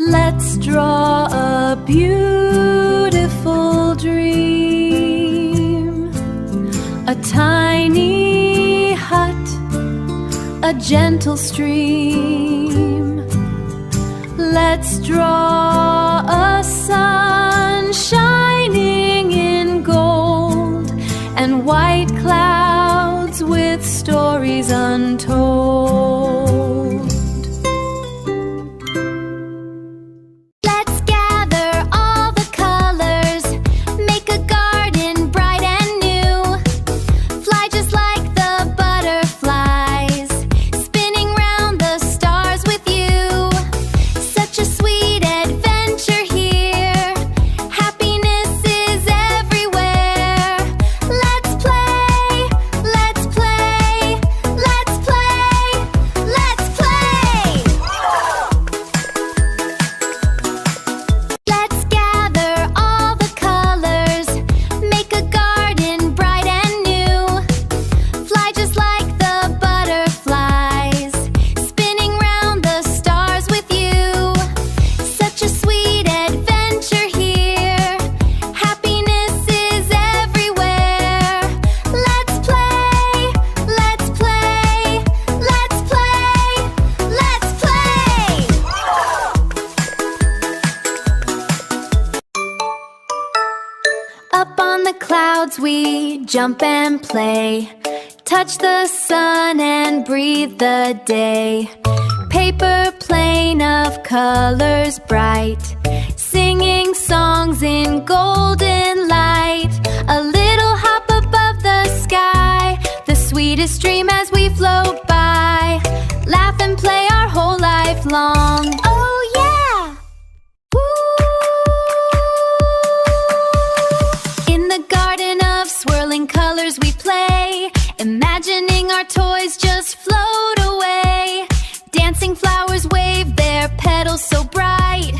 Let's draw a beautiful dream. A tiny hut, a gentle stream. Let's draw a sun shining in gold and white clouds with stories untold. We jump and play, touch the sun and breathe the day. Paper plane of colors bright, singing songs in golden light. A little hop above the sky, the sweetest dream as we float by. Laugh and play our whole life long. Oh yeah! Swirling colors we play, imagining our toys just float away. Dancing flowers wave their petals so bright.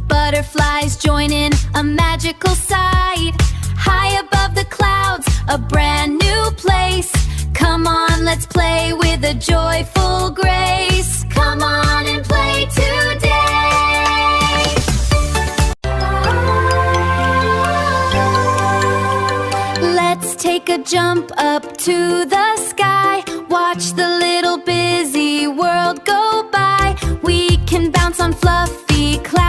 Butterflies join in a magical sight. High above the clouds, a brand new place. Come on, let's play with a joyful grace. Come on and play today. Take a jump up to the sky. Watch the little busy world go by. We can bounce on fluffy clouds.